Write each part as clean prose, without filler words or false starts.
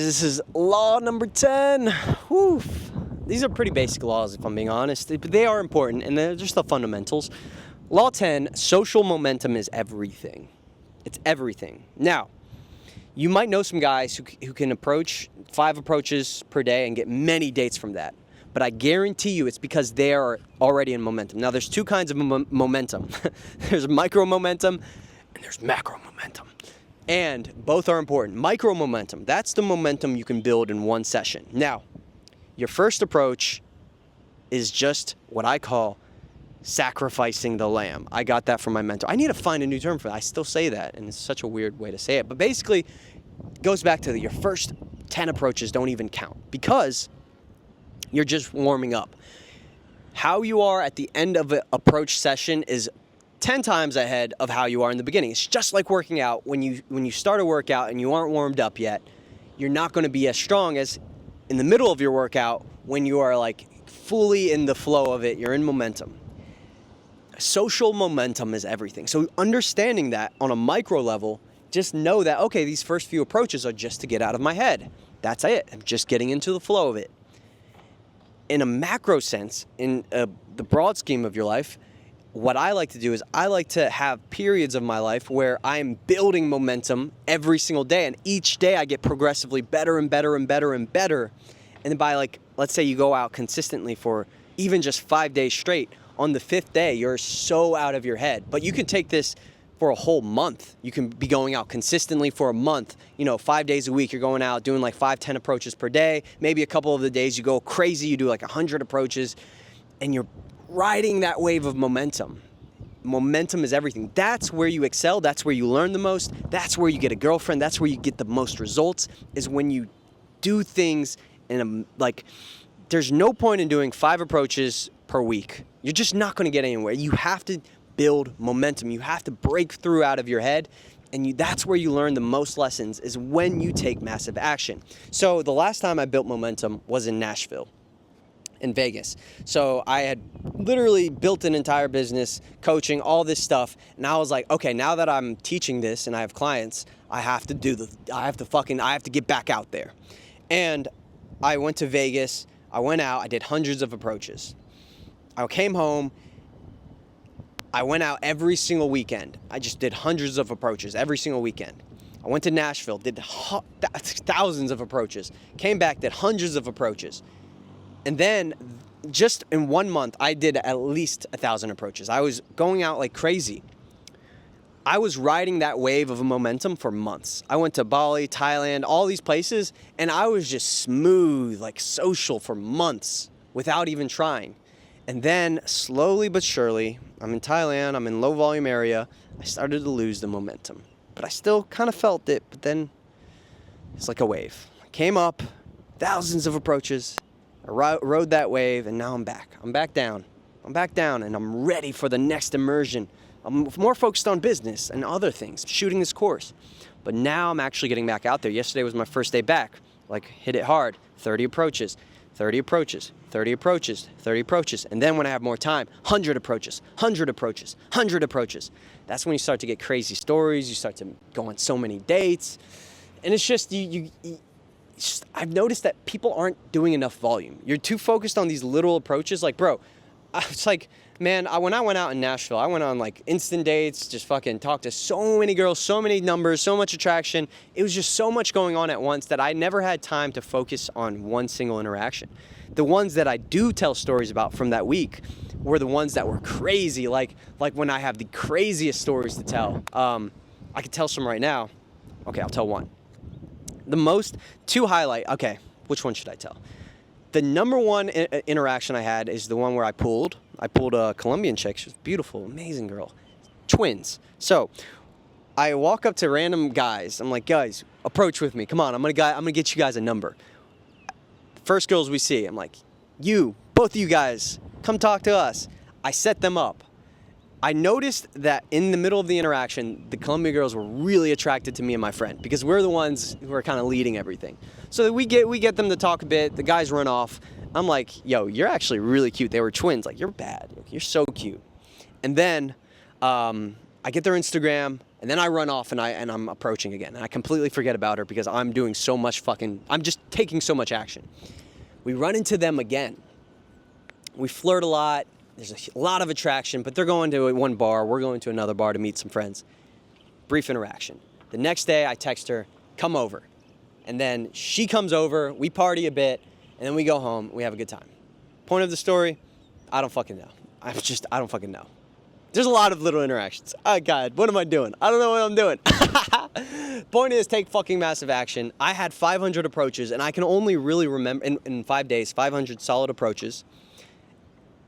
This is law number 10. Whew. These are pretty basic laws, if I'm being honest, but they are important, and they're just the fundamentals. Law 10, social momentum is everything. It's everything. Now, you might know some guys who can approach 5 approaches per day and get many dates from that. But I guarantee you it's because they are already in momentum. Now, there's 2 kinds of momentum. There's micro momentum and there's macro momentum. And both are important. Micro momentum, that's the momentum you can build in one session. Now, your first approach is just what I call sacrificing the lamb. I got that from my mentor. I need to find a new term for that. I still say that, and it's such a weird way to say it. But basically, it goes back to your first 10 approaches don't even count because you're just warming up. How you are at the end of an approach session is 10 times ahead of how you are in the beginning. It's just like working out. When you start a workout and you aren't warmed up yet, you're not going to be as strong as in the middle of your workout when you are like fully in the flow of it. You're in momentum. Social momentum is everything. So understanding that on a micro level, just know that, okay, these first few approaches are just to get out of my head. That's it. I'm just getting into the flow of it. In a macro sense, in the broad scheme of your life, what I like to do is I like to have periods of my life where I'm building momentum every single day. And each day I get progressively better and better and better and better. And then by let's say you go out consistently for even just 5 days straight. On the 5th day, you're so out of your head. But you can take this for a whole month. You can be going out consistently for a month. 5 days a week, you're going out doing like 5-10 approaches per day. Maybe a couple of the days you go crazy, you do like 100 approaches, and you're riding that wave of momentum. Momentum is everything. That's where you excel. That's where you learn the most. That's where you get a girlfriend. That's where you get the most results, is when you do things there's no point in doing 5 approaches per week. You're just not going to get anywhere. You have to build momentum. You have to break through out of your head, and that's where you learn the most lessons, is when you take massive action. So the last time I built momentum was in Nashville, in Vegas. So I had literally built an entire business, coaching, all this stuff, and I was like, okay, now that I'm teaching this and I have clients, I have to get back out there. And I went to Vegas, I went out, I did hundreds of approaches. I came home, I went out every single weekend. I just did hundreds of approaches every single weekend. I went to Nashville, did thousands of approaches, came back, did hundreds of approaches. And then just in 1 month, I did at least 1,000 approaches. I was going out like crazy. I was riding that wave of momentum for months. I went to Bali, Thailand, all these places, and I was just smooth, like social for months without even trying. And then slowly but surely, I'm in Thailand, I'm in low volume area, I started to lose the momentum. But I still kind of felt it, but then it's like a wave. I came up, thousands of approaches, I rode that wave, and now I'm back. I'm back down, and I'm ready for the next immersion. I'm more focused on business and other things, shooting this course. But now I'm actually getting back out there. Yesterday was my first day back. Hit it hard, 30 approaches, 30 approaches, 30 approaches, 30 approaches. And then when I have more time, 100 approaches, 100 approaches, 100 approaches. That's when you start to get crazy stories. You start to go on so many dates. And it's just, I've noticed that people aren't doing enough volume. You're too focused on these little approaches. It's like, man, when I went out in Nashville, I went on instant dates, just fucking talked to so many girls, so many numbers, so much attraction. It was just so much going on at once that I never had time to focus on one single interaction. The ones that I do tell stories about from that week were the ones that were crazy, like when I have the craziest stories to tell. I could tell some right now. Okay, I'll tell one. Okay, which one should I tell? The number one interaction I had is the one where I pulled a Colombian chick. She was beautiful, amazing girl. Twins. So I walk up to random guys. I'm like, guys, approach with me. Come on, I'm gonna get you guys a number. First girls we see, I'm like, both of you guys, come talk to us. I set them up. I noticed that in the middle of the interaction, the Colombian girls were really attracted to me and my friend because we're the ones who are kind of leading everything. So we get them to talk a bit. The guys run off. I'm like, yo, you're actually really cute. They were twins. You're bad. You're so cute. And then I get their Instagram. And then I run off and I'm approaching again. And I completely forget about her because I'm doing so much I'm just taking so much action. We run into them again. We flirt a lot. There's a lot of attraction, but they're going to one bar. We're going to another bar to meet some friends. Brief interaction. The next day I text her, come over. And then she comes over, we party a bit, and then we go home, we have a good time. Point of the story, I don't fucking know. I don't fucking know. There's a lot of little interactions. Oh, God, what am I doing? I don't know what I'm doing. Point is, take fucking massive action. I had 500 approaches, and I can only really remember, in 5 days, 500 solid approaches.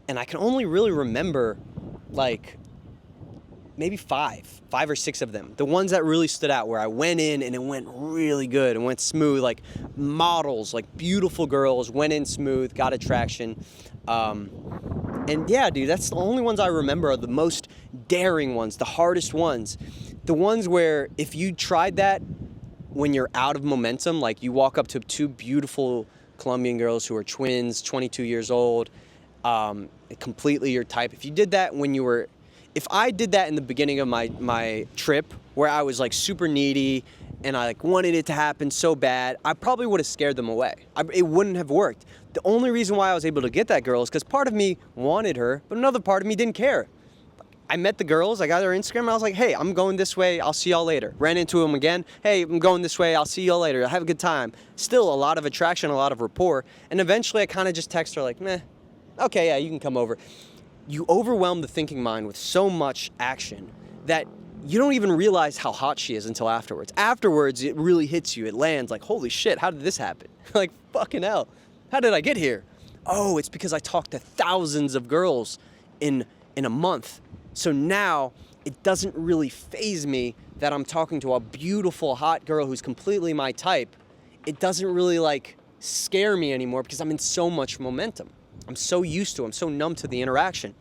And I can only really remember, like, maybe five or six of them. The ones that really stood out, where I went in and it went really good and went smooth, like models, like beautiful girls, went in smooth, got attraction. And yeah, dude, that's the only ones I remember are the most daring ones, the hardest ones. The ones where if you tried that when you're out of momentum, like you walk up to two beautiful Colombian girls who are twins, 22 years old, completely your type. If you did that if I did that in the beginning of my trip where I was like super needy and I like wanted it to happen so bad, I probably would have scared them away. It wouldn't have worked. The only reason why I was able to get that girl is because part of me wanted her, but another part of me didn't care. I met the girls, I got their Instagram, and I was like, hey, I'm going this way, I'll see y'all later. Ran into them again, hey, I'm going this way, I'll see y'all later, have a good time. Still a lot of attraction, a lot of rapport, and eventually I kind of just text her like, meh, okay, yeah, you can come over. You overwhelm the thinking mind with so much action that you don't even realize how hot she is until afterwards. Afterwards, it really hits you. It lands like, holy shit, how did this happen? Like, fucking hell, how did I get here? Oh, it's because I talked to thousands of girls in a month. So now it doesn't really faze me that I'm talking to a beautiful, hot girl who's completely my type. It doesn't really like scare me anymore because I'm in so much momentum. I'm so used to, I'm so numb to the interaction.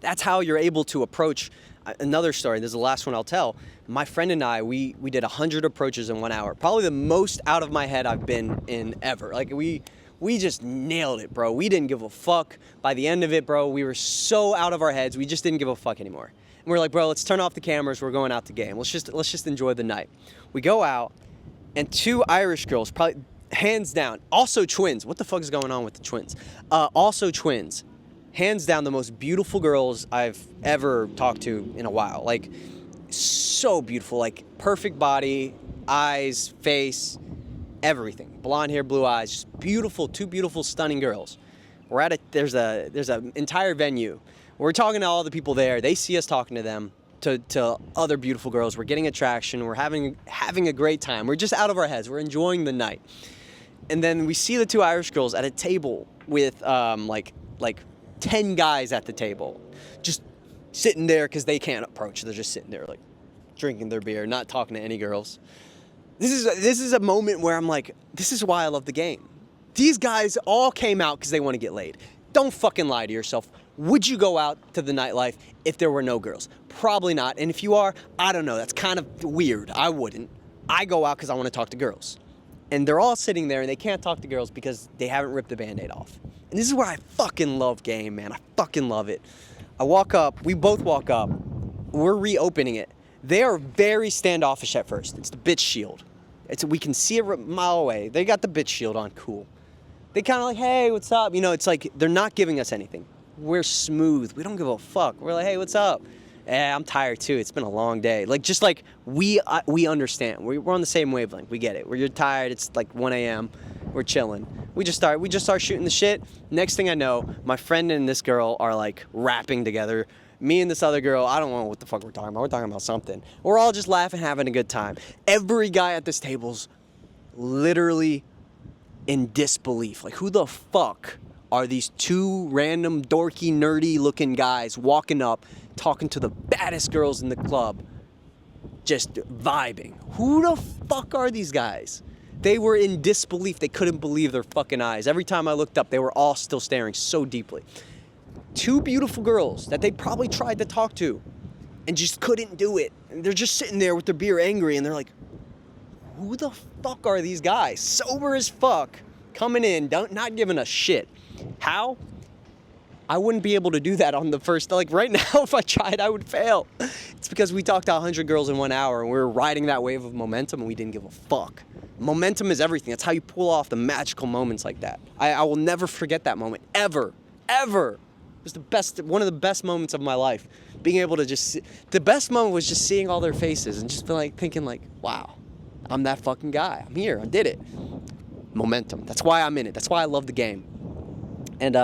That's how you're able to approach. Another story, this is the last one I'll tell. My friend and I, we did 100 approaches in 1 hour. Probably the most out of my head I've been in ever. Like we just nailed it, bro. We didn't give a fuck. By the end of it, bro, we were so out of our heads, we just didn't give a fuck anymore. And we're like, bro, let's turn off the cameras, we're going out to game. Let's just enjoy the night. We go out, and two Irish girls, probably hands down, also twins. What the fuck is going on with the twins? Also twins. Hands down the most beautiful girls I've ever talked to in a while. Like, so beautiful. Like, perfect body, eyes, face, everything. Blonde hair, blue eyes, just beautiful, two beautiful, stunning girls. We're at there's an entire venue. We're talking to all the people there. They see us talking to them, to other beautiful girls. We're getting attraction. We're having a great time. We're just out of our heads. We're enjoying the night. And then we see the two Irish girls at a table with like 10 guys at the table, just sitting there because they can't approach. They're just sitting there like drinking their beer, not talking to any girls. This is a moment where I'm like, this is why I love the game. These guys all came out because they want to get laid. Don't fucking lie to yourself. Would you go out to the nightlife if there were no girls? Probably not. And if you are, I don't know. That's kind of weird. I wouldn't. I go out because I want to talk to girls. And they're all sitting there and they can't talk to girls because they haven't ripped the Band-Aid off. And this is where I fucking love game, man. I fucking love it. I walk up, we both walk up, we're reopening it. They are very standoffish at first. It's the bitch shield. We can see it a mile away. They got the bitch shield on, cool. They kind of like, hey, what's up? You know, it's like they're not giving us anything. We're smooth. We don't give a fuck. We're like, hey, what's up? I'm tired too. It's been a long day. Like, just like we understand. We're on the same wavelength. We get it. You're tired. It's like 1 a.m. We're chilling. We just start shooting the shit. Next thing I know, my friend and this girl are like rapping together. Me and this other girl, I don't know what the fuck we're talking about. We're talking about something. We're all just laughing, having a good time. Every guy at this table's literally in disbelief. Like, who the fuck are these two random dorky, nerdy looking guys walking up, talking to the baddest girls in the club, just vibing? Who the fuck are these guys? They were in disbelief. They couldn't believe their fucking eyes. Every time I looked up, they were all still staring so deeply. Two beautiful girls that they probably tried to talk to and just couldn't do it. And they're just sitting there with their beer angry, and they're like, who the fuck are these guys? Sober as fuck, coming in, not giving a shit. How? I wouldn't be able to do that on the first, like right now, if I tried, I would fail. It's because we talked to 100 girls in 1 hour and we were riding that wave of momentum and we didn't give a fuck. Momentum is everything. That's how you pull off the magical moments like that. I will never forget that moment, ever. It was one of the best moments of my life. Being able to the best moment was just seeing all their faces and just thinking like, wow, I'm that fucking guy. I'm here, I did it. Momentum, that's why I'm in it. That's why I love the game. And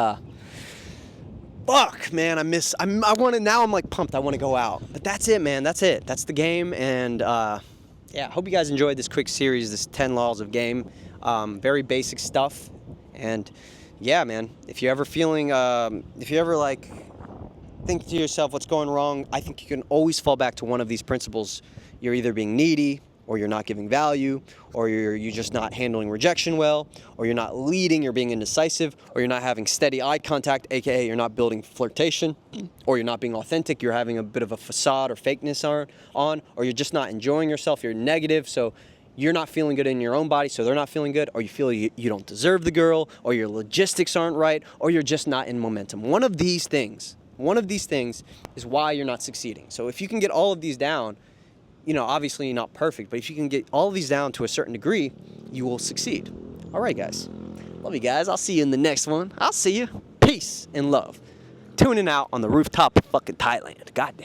fuck, man, now I'm like pumped. I want to go out. But that's it, man. That's it. That's the game. And yeah, hope you guys enjoyed this quick series, this 10 laws of game. Very basic stuff. And yeah, man, if you're ever like think to yourself what's going wrong, I think you can always fall back to one of these principles. You're either being needy, or you're not giving value, or you're just not handling rejection well, or you're not leading, you're being indecisive, or you're not having steady eye contact, aka you're not building flirtation, or you're not being authentic, you're having a bit of a facade or fakeness on, or you're just not enjoying yourself, you're negative, so you're not feeling good in your own body, so they're not feeling good, or you feel you don't deserve the girl, or your logistics aren't right, or you're just not in momentum. One of these things is why you're not succeeding. So if you can get all of these down, obviously you're not perfect, but if you can get all of these down to a certain degree, you will succeed. All right, guys. Love you guys. I'll see you in the next one. I'll see you. Peace and love. Tuning out on the rooftop of fucking Thailand. Goddamn.